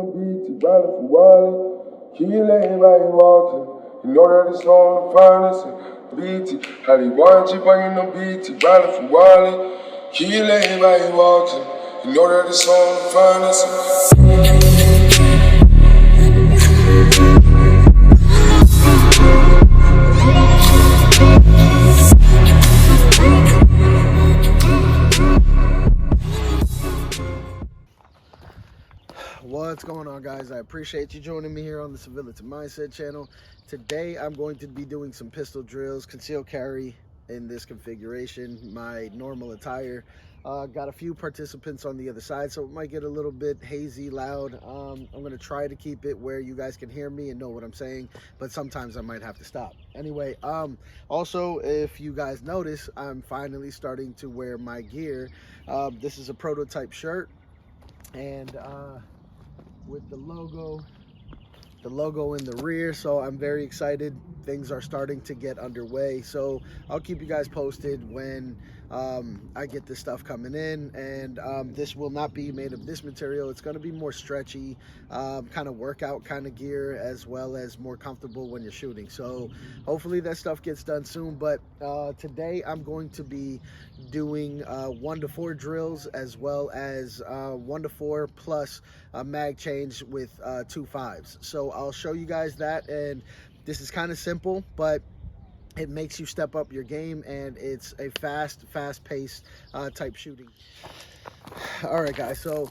Beat, riding for Wally. Kill everybody walking. You know that it's on the finest. BT, how they want you bringing no BT, riding for Wally. Kill everybody walking. You know that it's on the finest. What's going on, guys? I appreciate you joining me here on the Civility Mindset channel. Today I'm going to be doing some pistol drills, conceal carry in this configuration, my normal attire. Got a few participants on the other side, so it might get a little bit hazy, loud. I'm going to try to keep it where you guys can hear me and know what I'm saying, but sometimes I might have to stop. Anyway, also, if you guys notice, I'm finally starting to wear my gear. This is a prototype shirt, and with the logo in the rear, so I'm very excited. Things are starting to get underway, so I'll keep you guys posted when I get this stuff coming in. And this will not be made of this material. It's going to be more stretchy, kind of workout kind of gear, as well as more comfortable when you're shooting. So hopefully that stuff gets done soon. But today I'm going to be doing 1 to 4 drills, as well as 1 to 4 plus a mag change with 2 5s. So I'll show you guys that, and this is kind of simple, but it makes you step up your game, and it's a fast-paced type shooting. All right, guys, so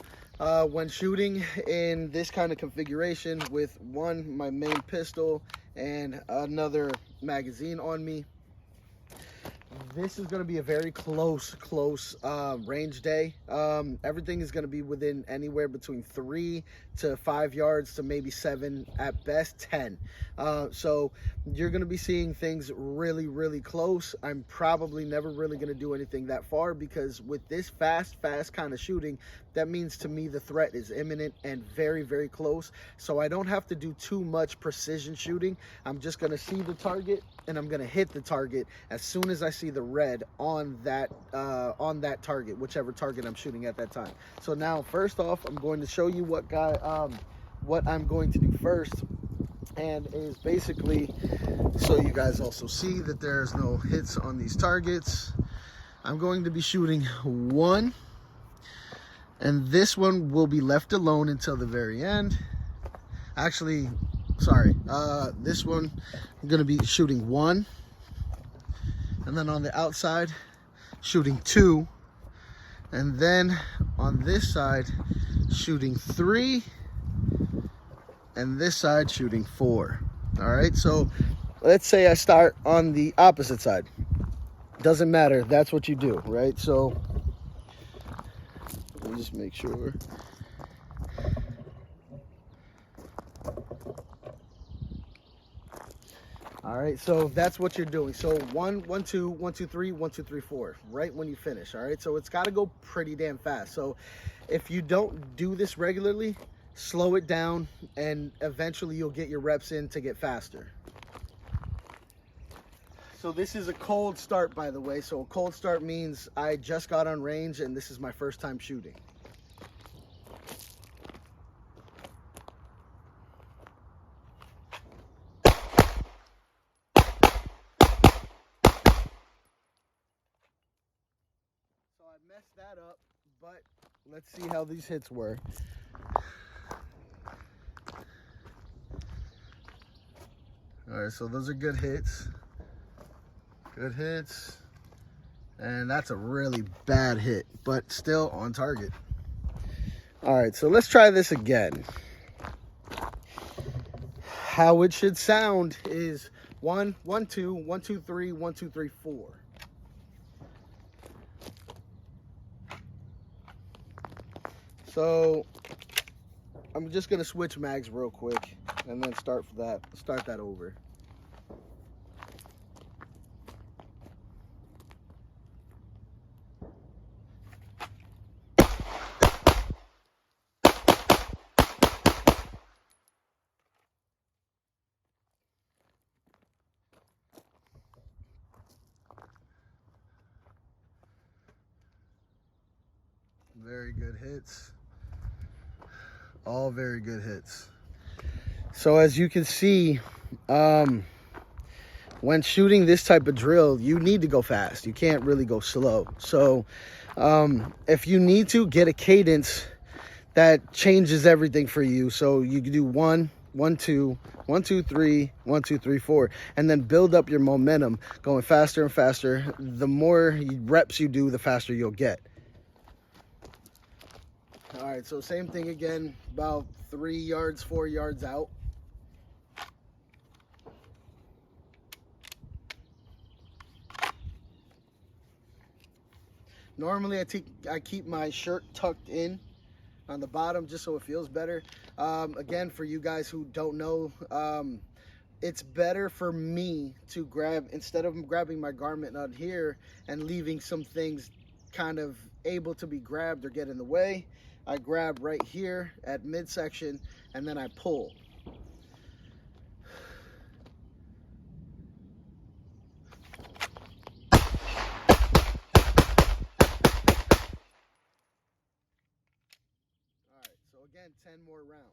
when shooting in this kind of configuration with my main pistol and another magazine on me, this is going to be a very close range day. Everything is going to be within anywhere between 3 to 5 yards to maybe 7, at best 10. So you're going to be seeing things really close. I'm probably never really going to do anything that far, because with this fast kind of shooting, that means to me the threat is imminent and very close. So I don't have to do too much precision shooting. I'm just going to see the target, and I'm going to hit the target as soon as I see the red on that target, whichever target I'm shooting at that time. So now, first off, I'm going to show you what I'm going to do first, and is basically so you guys also see that there's no hits on these targets. I'm going to be shooting 1, and this one will be left alone until the very end. Actually, sorry, this one I'm going to be shooting 1, and then on the outside shooting 2, and then on this side shooting 3, and this side shooting 4. All right, so let's say I start on the opposite side. Doesn't matter, that's what you do, right? So let me just make sure. All right, so that's what you're doing. So 1 1 2 1 2 3 1 2 3 4, right when you finish. All right, so it's got to go pretty damn fast. So if you don't do this regularly, slow it down, and eventually you'll get your reps in to get faster. So this is a cold start, by the way. So a cold start means I just got on range, and this is my first time shooting. So I messed that up, but let's see how these hits were. All right, so those are good hits. Good hits. And that's a really bad hit, but still on target. All right, so let's try this again. How it should sound is 1 1 2 1 2 3 1 2 3 4. So I'm just gonna switch mags real quick and then start that over. Very good hits. All very good hits. So as you can see, when shooting this type of drill, you need to go fast. You can't really go slow. So if you need to, get a cadence that changes everything for you. So you can do 1, 1, 2, 1, 2, 3, 1, 2, 3, 4, and then build up your momentum, going faster and faster. The more reps you do, the faster you'll get. All right, so same thing again, about 3 yards, 4 yards out. Normally I keep my shirt tucked in on the bottom just so it feels better. Again, for you guys who don't know, it's better for me to grab, instead of grabbing my garment out here and leaving some things kind of able to be grabbed or get in the way, I grab right here at midsection and then I pull. Alright, so again, 10 more rounds.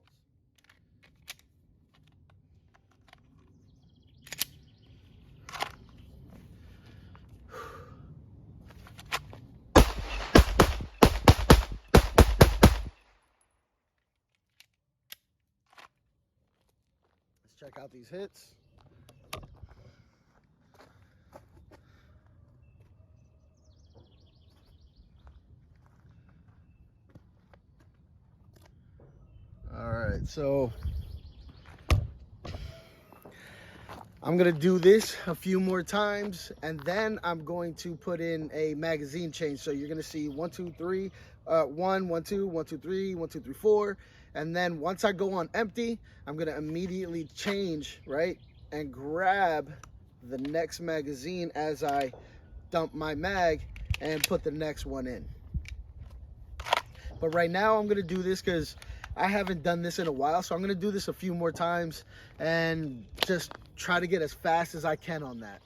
Check out these hits. All right, so I'm gonna do this a few more times, and then I'm going to put in a magazine change. So you're gonna see 1, 2, 3, 1, 1, 2, 1, 2, 3, 1, 2, 3, 4, and then once I go on empty, I'm gonna immediately change, right, and grab the next magazine as I dump my mag and put the next one in. But right now I'm gonna do this because I haven't done this in a while, so I'm gonna do this a few more times and just try to get as fast as I can on that.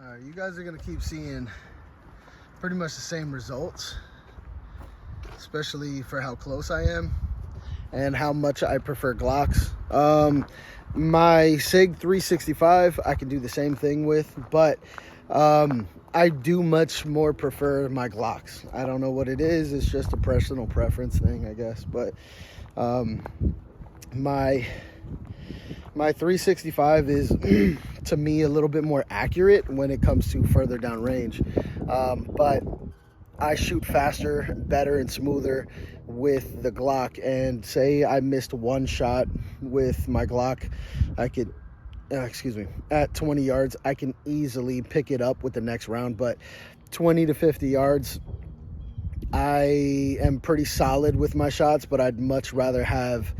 All right, you guys are gonna keep seeing pretty much the same results, especially for how close I am and how much I prefer Glocks. My SIG 365 I can do the same thing with, but I do much more prefer my Glocks. I don't know what it is. It's just a personal preference thing, I guess. But my 365 is to me a little bit more accurate when it comes to further down range, but I shoot faster, better, and smoother with the Glock. And say I missed one shot with my Glock, I could at 20 yards I can easily pick it up with the next round. But 20 to 50 yards, I am pretty solid with my shots, but I'd much rather have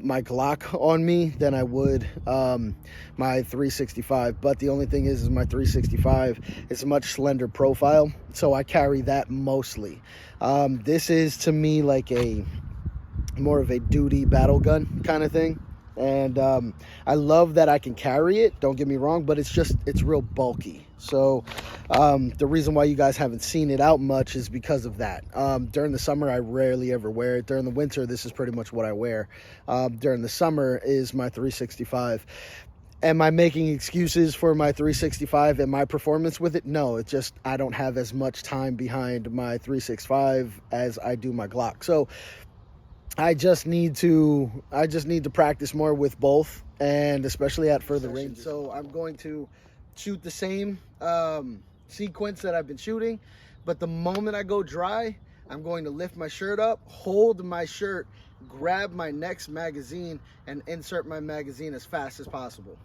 my Glock on me than I would my 365. But the only thing is my 365 is a much slender profile, so I carry that mostly. This is to me like a more of a duty battle gun kind of thing, and I love that I can carry it, don't get me wrong, but it's real bulky. So the reason why you guys haven't seen it out much is because of that. During the summer I rarely ever wear it. During the winter this is pretty much what I wear. During the summer is my 365. Am I making excuses for my 365 and my performance with it? No, it's just I don't have as much time behind my 365 as I do my Glock. So I just need to practice more with both, and especially at further range. So I'm going to shoot the same sequence that I've been shooting, but the moment I go dry, I'm going to lift my shirt up, hold my shirt, grab my next magazine, and insert my magazine as fast as possible.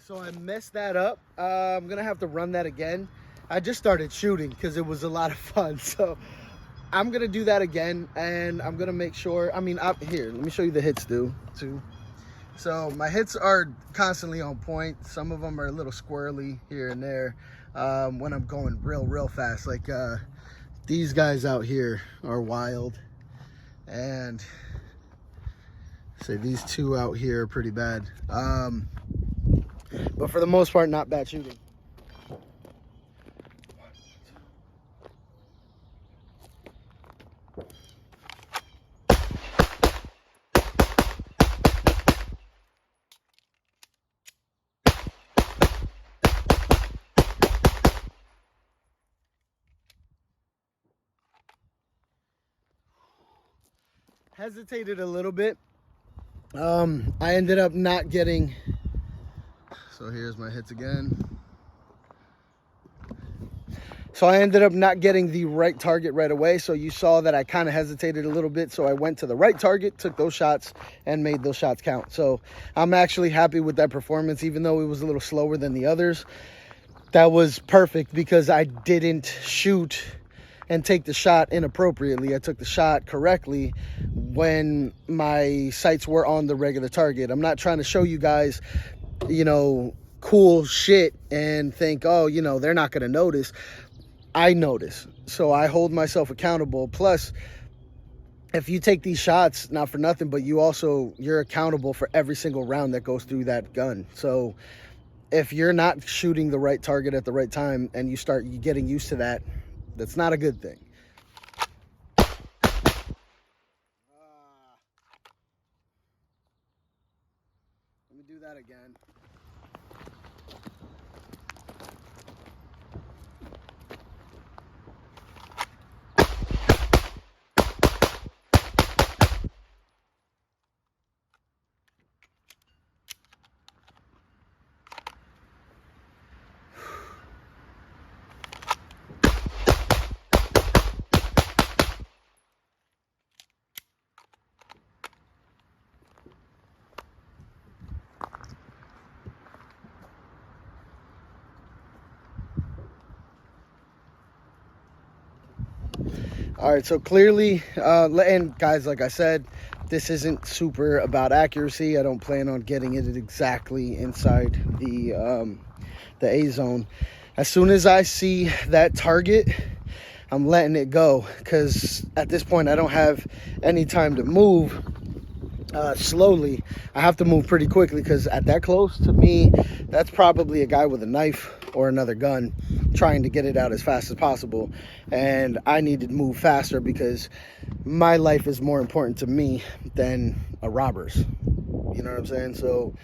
So I messed that up. I'm gonna have to run that again. I just started shooting because it was a lot of fun. So I'm gonna do that again, and I'm gonna make sure. I mean, here, let me show you the hits, too. So my hits are constantly on point. Some of them are a little squirrely here and there when I'm going real fast. Like these guys out here are wild, and say these two out here are pretty bad. But for the most part, not bad shooting. Hesitated a little bit. I ended up not getting, so here's my hits again. So I ended up not getting the right target right away. So you saw that I kind of hesitated a little bit. So I went to the right target, took those shots, and made those shots count. So I'm actually happy with that performance, even though it was a little slower than the others. That was perfect because I didn't shoot and take the shot inappropriately. I took the shot correctly when my sights were on the regular target. I'm not trying to show you guys, you know, cool shit and think, oh, you know, they're not going to notice. I notice. So I hold myself accountable. Plus, if you take these shots, not for nothing, but you're accountable for every single round that goes through that gun. So if you're not shooting the right target at the right time and you start getting used to that, that's not a good thing. Let me do that again. All right, so clearly, and guys, like I said, this isn't super about accuracy. I don't plan on getting it exactly inside the A zone. As soon as I see that target, I'm letting it go, because at this point I don't have any time to move slowly. I have to move pretty quickly, because at that close, to me, that's probably a guy with a knife or another gun trying to get it out as fast as possible, and I need to move faster because my life is more important to me than a robber's. You know what I'm saying? So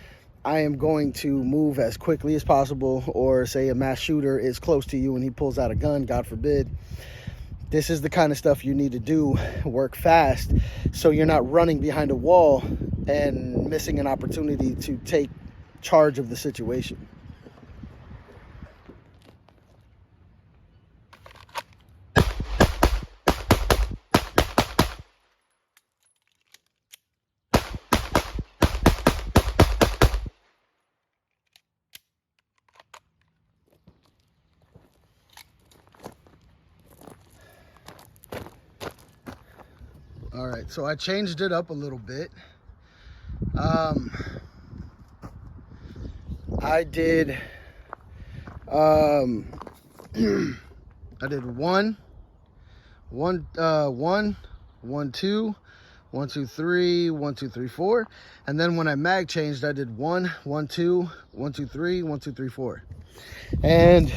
I am going to move as quickly as possible. Or say a mass shooter is close to you and he pulls out a gun, God forbid. This is the kind of stuff you need to do. Work fast so you're not running behind a wall and missing an opportunity to take charge of the situation. All right, so I changed it up a little bit. I did I did one, 1, 2, 1, 2, 3, 1, 2, 3, 4, and then when I mag changed, I did 1, 1, 2, 1, 2, 3, 1, 2, 3, 4. And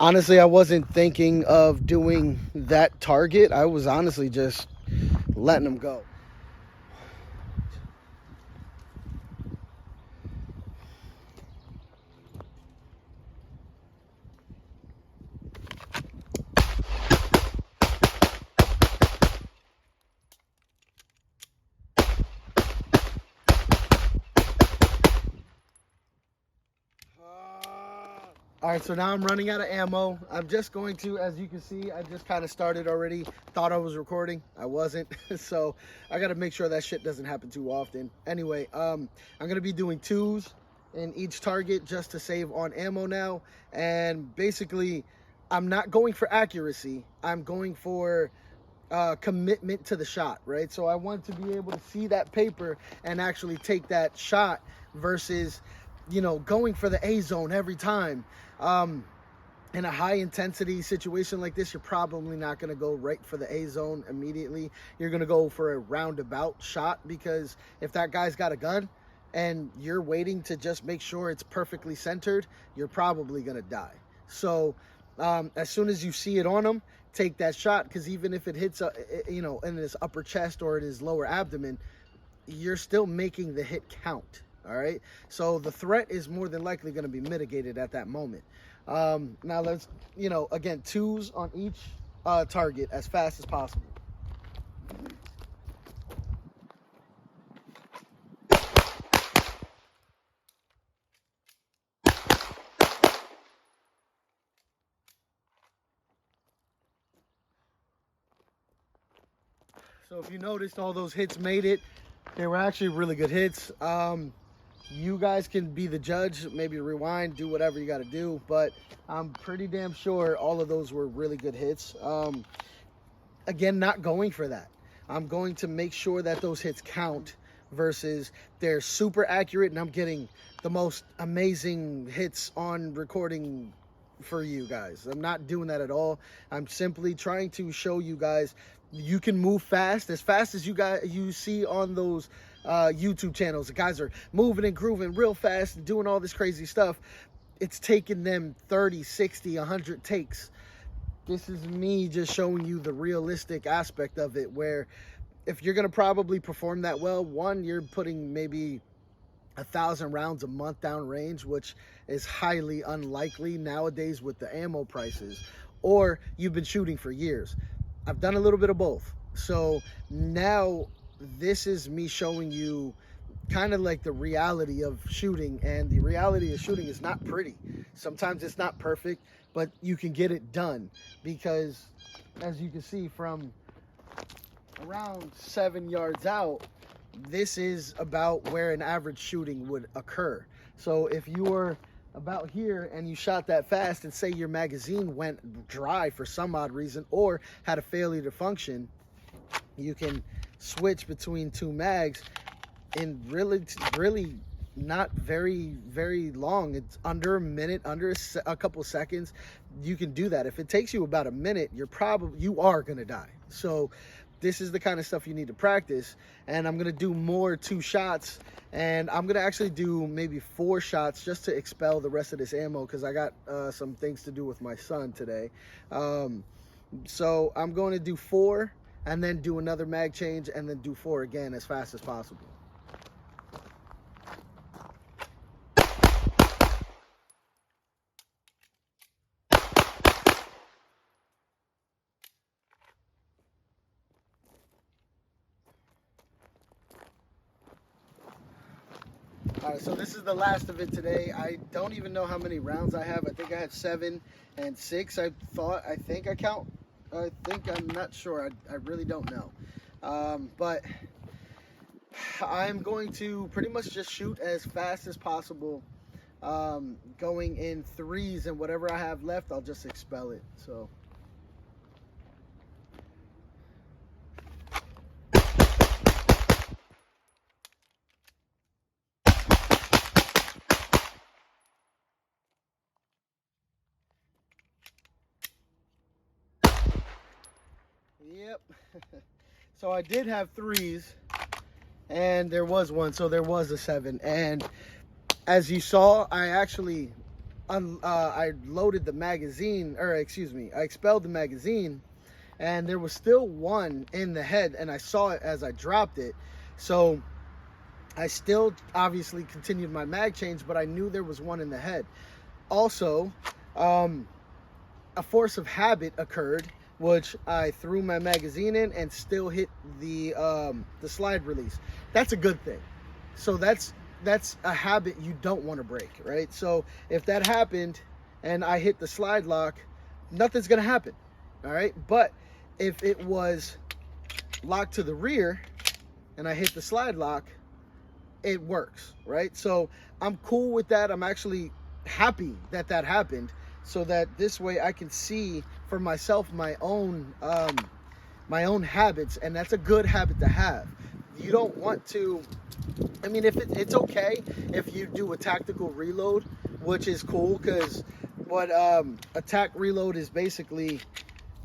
honestly, I wasn't thinking of doing that target. I was honestly just letting them go. All right, so now I'm running out of ammo. I'm just going to, as you can see, I just kind of started already. Thought I was recording. I wasn't. So I got to make sure that shit doesn't happen too often. Anyway, I'm going to be doing 2s in each target just to save on ammo now. And basically, I'm not going for accuracy. I'm going for commitment to the shot, right? So I want to be able to see that paper and actually take that shot versus, you know, going for the A zone every time. In a high intensity situation like this, you're probably not going to go right for the A zone immediately. You're going to go for a roundabout shot, because if that guy's got a gun and you're waiting to just make sure it's perfectly centered, you're probably going to die. So as soon as you see it on him, take that shot, because even if it hits, you know, in his upper chest or in his lower abdomen, you're still making the hit count. All right, so the threat is more than likely going to be mitigated at that moment. Now let's, you know, again, 2s on each target as fast as possible. So if you noticed, all those hits made it. They were actually really good hits. You guys can be the judge, maybe rewind, do whatever you got to do, but I'm pretty damn sure all of those were really good hits. Again, not going for that. I'm going to make sure that those hits count versus they're super accurate and I'm getting the most amazing hits on recording for you guys. I'm not doing that at all. I'm simply trying to show you guys you can move fast as you see on those YouTube channels. The guys are moving and grooving real fast and doing all this crazy stuff. It's taking them 30, 60, 100 takes. This is me just showing you the realistic aspect of it, where if you're going to probably perform that well, one, you're putting maybe 1,000 rounds a month down range, which is highly unlikely nowadays with the ammo prices, or you've been shooting for years. I've done a little bit of both. So now this is me showing you kind of like the reality of shooting, and the reality of shooting is not pretty. Sometimes it's not perfect, but you can get it done, because as you can see from around 7 yards out, this is about where an average shooting would occur. So if you were about here and you shot that fast, and say your magazine went dry for some odd reason or had a failure to function, you can switch between 2 mags in really not very long. It's under a minute, under a couple seconds. You can do that. If it takes you about a minute, you are gonna die. So this is the kind of stuff you need to practice. And I'm gonna do more 2 shots, and I'm gonna actually do maybe 4 shots just to expel the rest of this ammo, because I got some things to do with my son today. So I'm going to do 4 and then do another mag change and then do 4 again as fast as possible. All right, so this is the last of it today. I don't even know how many rounds I have. I think I have 7 and 6. I'm not sure. I really don't know. But I'm going to pretty much just shoot as fast as possible, going in 3s, and whatever I have left, I'll just expel it. So. Yep. So I did have 3s, and there was one, so there was a 7. And as you saw, I actually I loaded the magazine, or excuse me, I expelled the magazine, and there was still one in the head, and I saw it as I dropped it. So I still obviously continued my mag change, but I knew there was one in the head. Also, a force of habit occurred, which I threw my magazine in and still hit the slide release. That's a good thing. So that's a habit you don't want to break, right? So if that happened and I hit the slide lock, nothing's gonna happen. All right, but if it was locked to the rear and I hit the slide lock, it works, right? So I'm cool with that. I'm actually happy that that happened, so that this way I can see for myself my own habits, and that's a good habit to have. You don't want to, I mean, if it's okay if you do a tactical reload, which is cool, because what a tac reload is basically,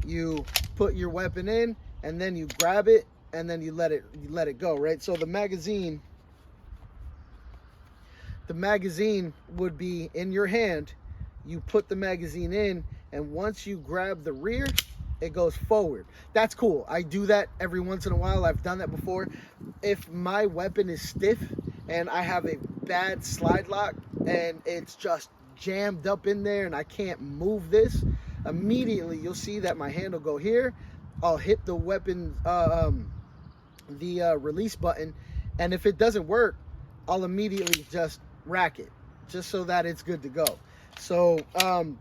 you put your weapon in and then you grab it and then you let it go, right? So the magazine would be in your hand. You put the magazine in, and once you grab the rear, it goes forward. That's cool. I do that every once in a while. I've done that before. If my weapon is stiff and I have a bad slide lock and it's just jammed up in there and I can't move this, immediately you'll see that my hand will go here. I'll hit the weapon, release button, and if it doesn't work, I'll immediately just rack it, just so that it's good to go. So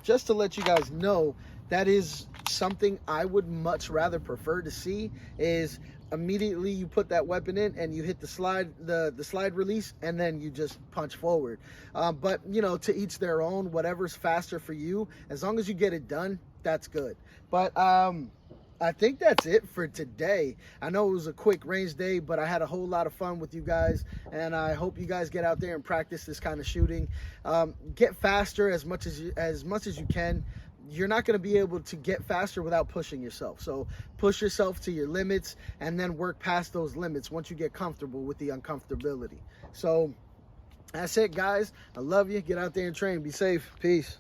just to let you guys know, that is something I would much rather prefer to see, is immediately you put that weapon in and you hit the slide release, and then you just punch forward. But you know, to each their own. Whatever's faster for you, as long as you get it done, that's good. But I think that's it for today. I know it was a quick range day, but I had a whole lot of fun with you guys, and I hope you guys get out there and practice this kind of shooting. Get faster as much as you can. You're not going to be able to get faster without pushing yourself. So push yourself to your limits, and then work past those limits once you get comfortable with the uncomfortability. So that's it, guys. I love you. Get out there and train. Be safe. Peace.